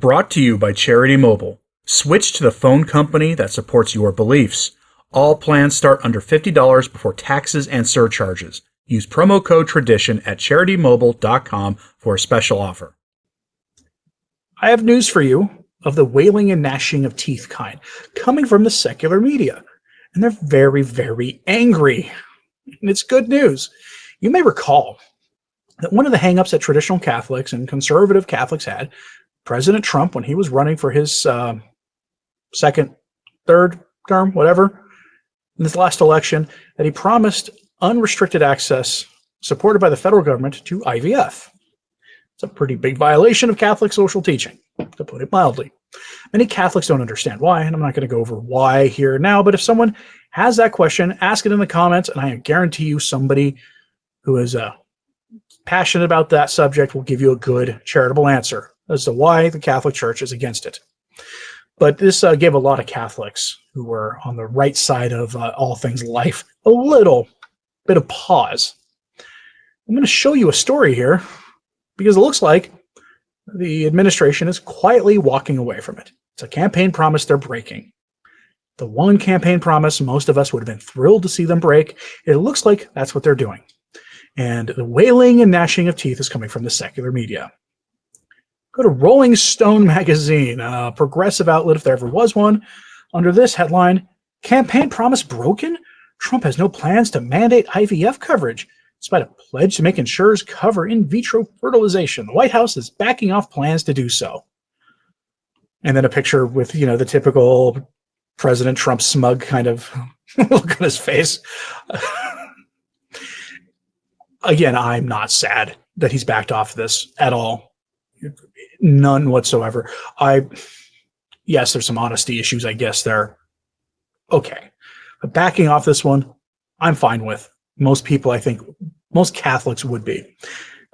Brought to you by Charity Mobile. Switch to the phone company that supports your beliefs. All plans start under $50 before taxes and surcharges. Use promo code TRADITION at CharityMobile.com for a special offer. I have news for you of the wailing and gnashing of teeth kind coming from the secular media. And they're very, very angry. And it's good news. You may recall that one of the hangups that traditional Catholics and conservative Catholics had, President Trump, when he was running for his second, third term, whatever, in this last election, that he promised unrestricted access supported by the federal government to IVF. It's a pretty big violation of Catholic social teaching, to put it mildly. Many Catholics don't understand why, and I'm not going to go over why here now, but if someone has that question, ask it in the comments, and I guarantee you somebody who is passionate about that subject will give you a good charitable answer as to why the Catholic Church is against it. But this gave a lot of Catholics who were on the right side of all things life a little bit of pause. I'm going to show you a story here because it looks like the administration is quietly walking away from it. It's a campaign promise they're breaking. The one campaign promise most of us would have been thrilled to see them break. It looks like that's what they're doing. And the wailing and gnashing of teeth is coming from the secular media. Go to Rolling Stone magazine, a progressive outlet if there ever was one. Under this headline, Campaign Promise Broken? Trump has no plans to mandate IVF coverage. Despite a pledge to make insurers cover in vitro fertilization, the White House is backing off plans to do so. And then a picture with, the typical President Trump smug kind of look on his face. Again, I'm not sad that he's backed off this at all. None whatsoever. Yes, there's some honesty issues, I guess, there. Okay. But backing off this one, I'm fine with. Most people, I think, most Catholics would be.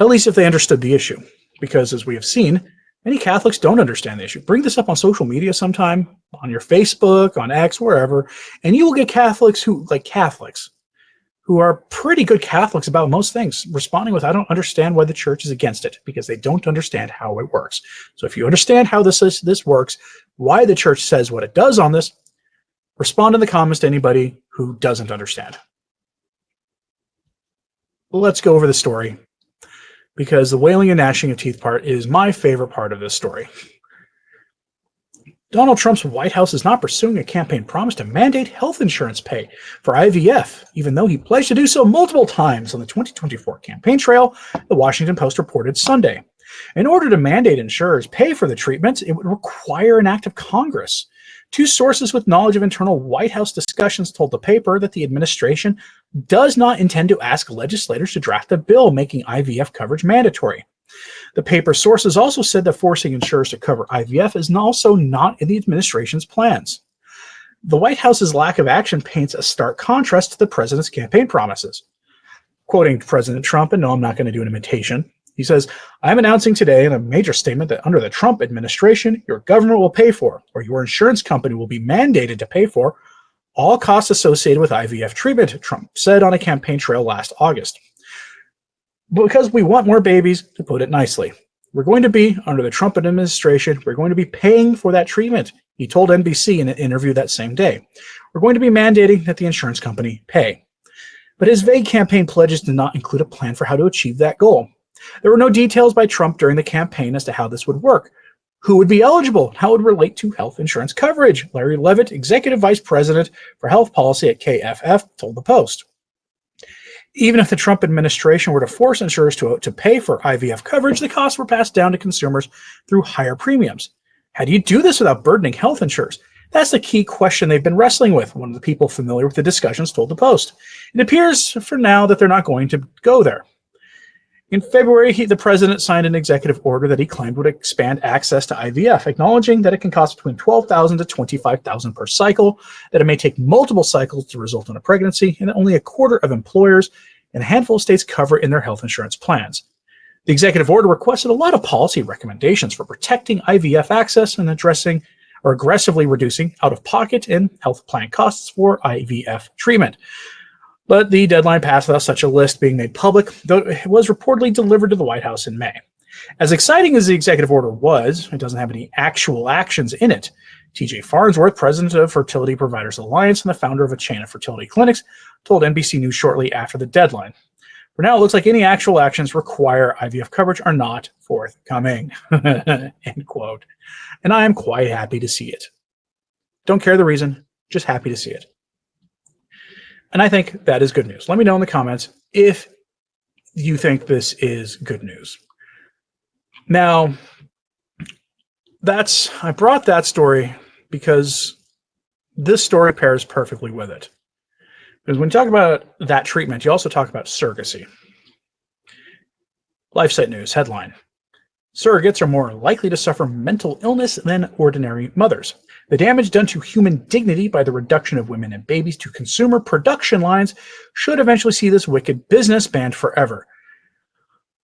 At least if they understood the issue. Because as we have seen, many Catholics don't understand the issue. Bring this up on social media sometime, on your Facebook, on X, wherever, and you will get Catholics who are pretty good Catholics about most things, responding with, I don't understand why the church is against it, because they don't understand how it works. So if you understand how this works, why the church says what it does on this, respond in the comments to anybody who doesn't understand. Let's go over the story, because the wailing and gnashing of teeth part is my favorite part of this story. Donald Trump's White House is not pursuing a campaign promise to mandate health insurance pay for IVF, even though he pledged to do so multiple times on the 2024 campaign trail, the Washington Post reported Sunday. In order to mandate insurers pay for the treatment, it would require an act of Congress. Two sources with knowledge of internal White House discussions told the paper that the administration does not intend to ask legislators to draft a bill making IVF coverage mandatory. The paper's sources also said that forcing insurers to cover IVF is also not in the administration's plans. The White House's lack of action paints a stark contrast to the president's campaign promises. Quoting President Trump, and no, I'm not going to do an imitation, he says, I'm announcing today in a major statement that under the Trump administration, your government will pay for, or your insurance company will be mandated to pay for, all costs associated with IVF treatment, Trump said on a campaign trail last August. Because we want more babies, to put it nicely. We're going to be, under the Trump administration, we're going to be paying for that treatment, he told NBC in an interview that same day. We're going to be mandating that the insurance company pay. But his vague campaign pledges did not include a plan for how to achieve that goal. There were no details by Trump during the campaign as to how this would work. Who would be eligible? How it would relate to health insurance coverage? Larry Levitt, Executive Vice President for Health Policy at KFF, told the Post. Even if the Trump administration were to force insurers to pay for IVF coverage, the costs were passed down to consumers through higher premiums. How do you do this without burdening health insurers? That's the key question they've been wrestling with, one of the people familiar with the discussions told the Post. It appears for now that they're not going to go there. In February, the president signed an executive order that he claimed would expand access to IVF, acknowledging that it can cost between $12,000 to $25,000 per cycle, that it may take multiple cycles to result in a pregnancy, and that only a quarter of employers and a handful of states cover in their health insurance plans. The executive order requested a lot of policy recommendations for protecting IVF access and addressing or aggressively reducing out-of-pocket and health plan costs for IVF treatment. But the deadline passed without such a list being made public, though it was reportedly delivered to the White House in May. As exciting as the executive order was, it doesn't have any actual actions in it. TJ Farnsworth, president of Fertility Providers Alliance and the founder of a chain of fertility clinics, told NBC News shortly after the deadline. For now, it looks like any actual actions require IVF coverage are not forthcoming. End quote. And I am quite happy to see it. Don't care the reason, just happy to see it. And I think that is good news. Let me know in the comments if you think this is good news. Now, I brought that story because this story pairs perfectly with it. Because when you talk about that treatment, you also talk about surrogacy. LifeSite News headline: Surrogates are more likely to suffer mental illness than ordinary mothers. The damage done to human dignity by the reduction of women and babies to consumer production lines should eventually see this wicked business banned forever.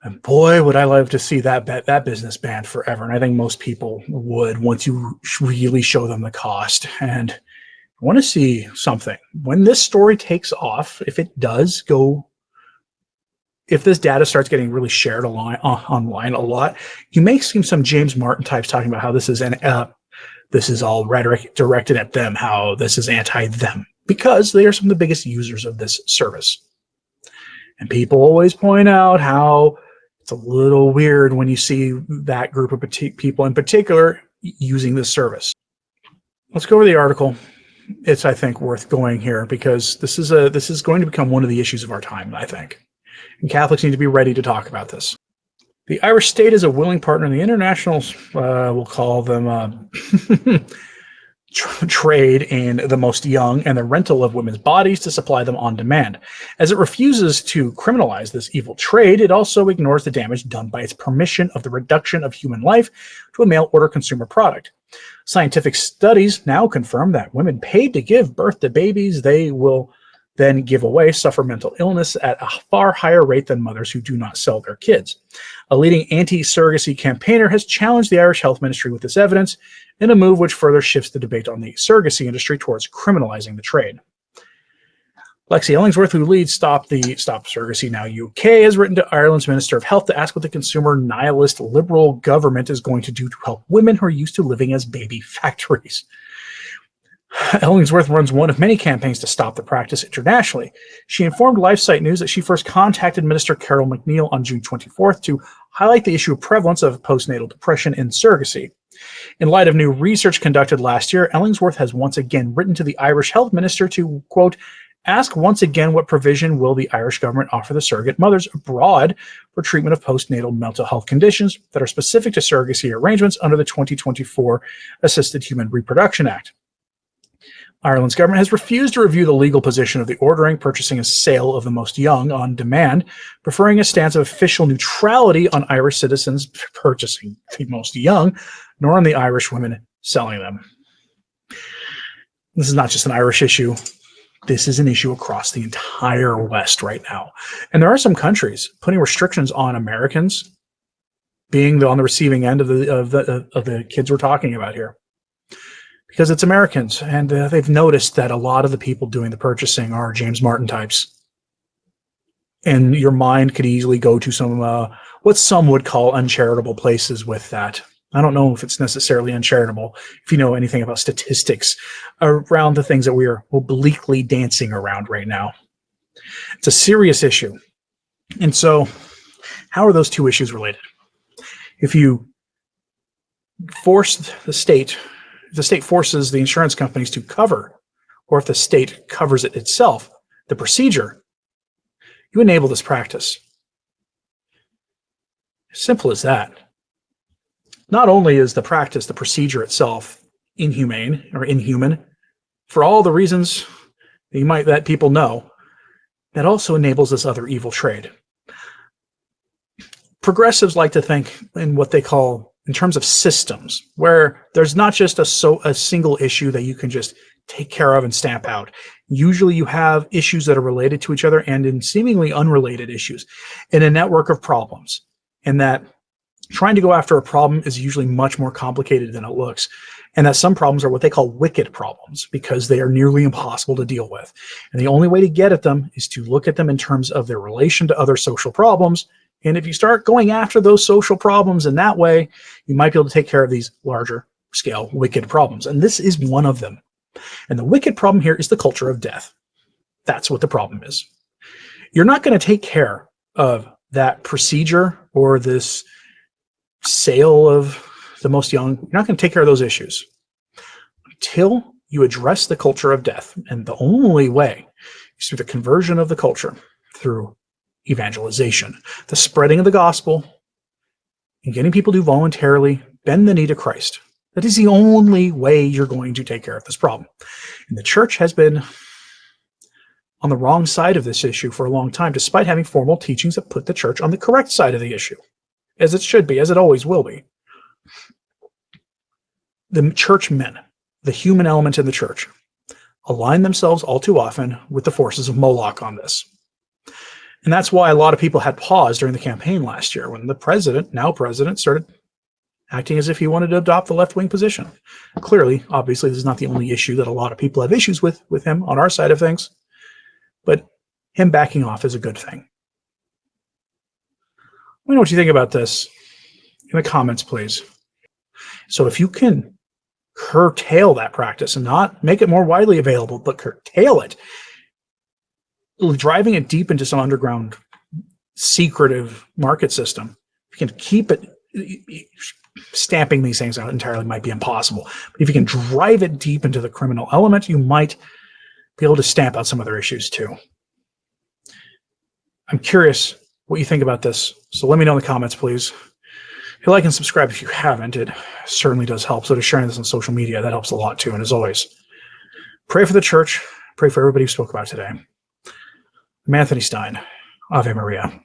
And boy, would I love to see that business banned forever. And I think most people would once you really show them the cost. And I want to see something. When this story takes off, if it does go, if this data starts getting really shared online a lot, you may see some James Martin types talking about how this is all rhetoric directed at them, how this is anti-them, because they are some of the biggest users of this service. And people always point out how it's a little weird when you see that group of people in particular using this service. Let's go over the article. It's, I think, worth going here because this is going to become one of the issues of our time, I think. And Catholics need to be ready to talk about this. The Irish state is a willing partner in the international, we'll call them trade in the most young and the rental of women's bodies to supply them on demand. As it refuses to criminalize this evil trade, it also ignores the damage done by its permission of the reduction of human life to a mail-order consumer product. Scientific studies now confirm that women paid to give birth to babies they will then give away suffer mental illness at a far higher rate than mothers who do not sell their kids. A leading anti-surrogacy campaigner has challenged the Irish Health Ministry with this evidence in a move which further shifts the debate on the surrogacy industry towards criminalizing the trade. Lexi Ellingsworth, who leads Stop Surrogacy Now UK, has written to Ireland's Minister of Health to ask what the consumer nihilist liberal government is going to do to help women who are used to living as baby factories. Ellingsworth runs one of many campaigns to stop the practice internationally. She informed LifeSite News that she first contacted Minister Carol McNeil on June 24th to highlight the issue of prevalence of postnatal depression in surrogacy. In light of new research conducted last year, Ellingsworth has once again written to the Irish Health Minister to, quote, ask once again what provision will the Irish government offer the surrogate mothers abroad for treatment of postnatal mental health conditions that are specific to surrogacy arrangements under the 2024 Assisted Human Reproduction Act. Ireland's government has refused to review the legal position of the ordering, purchasing, and sale of the most young on demand, preferring a stance of official neutrality on Irish citizens purchasing the most young, nor on the Irish women selling them. This is not just an Irish issue. This is an issue across the entire West right now. And there are some countries putting restrictions on Americans being on the receiving end of the kids we're talking about here. Because it's Americans, and they've noticed that a lot of the people doing the purchasing are James Martin types. And your mind could easily go to some, what some would call uncharitable places with that. I don't know if it's necessarily uncharitable, if you know anything about statistics around the things that we are obliquely dancing around right now. It's a serious issue. And so, how are those two issues related? If you force the state, if the state forces the insurance companies to cover, or if the state covers it itself, the procedure, you enable this practice. Simple as that. Not only is the practice, the procedure itself, inhumane or inhuman, for all the reasons that people know, that also enables this other evil trade. Progressives like to think in what they call in terms of systems, where there's not just a single issue that you can just take care of and stamp out. Usually you have issues that are related to each other and in seemingly unrelated issues in a network of problems. And that trying to go after a problem is usually much more complicated than it looks. And that some problems are what they call wicked problems because they are nearly impossible to deal with. And the only way to get at them is to look at them in terms of their relation to other social problems And if you start going after those social problems in that way, you might be able to take care of these larger scale wicked problems. And this is one of them. And the wicked problem here is the culture of death. That's what the problem is. You're not going to take care of that procedure or this sale of the most young. You're not going to take care of those issues until you address the culture of death. And the only way is through the conversion of the culture, through evangelization, the spreading of the gospel, and getting people to voluntarily bend the knee to Christ. That is the only way you're going to take care of this problem. And the church has been on the wrong side of this issue for a long time, despite having formal teachings that put the church on the correct side of the issue, as it should be, as it always will be. The churchmen, the human element in the church, align themselves all too often with the forces of Moloch on this. And that's why a lot of people had pause during the campaign last year when the president, now president, started acting as if he wanted to adopt the left-wing position. Clearly, obviously, this is not the only issue that a lot of people have issues with him on our side of things, but him backing off is a good thing. Let me know what you think about this in the comments, please. So if you can curtail that practice and not make it more widely available, but curtail it, driving it deep into some underground secretive market system, if you can keep it, stamping these things out entirely might be impossible. But if you can drive it deep into the criminal element, you might be able to stamp out some other issues too. I'm curious what you think about this. So let me know in the comments, please. If you like and subscribe if you haven't, it certainly does help. So to sharing this on social media, that helps a lot too. And as always, pray for the church. Pray for everybody who spoke about it today. I'm Anthony Stine. Ave Maria.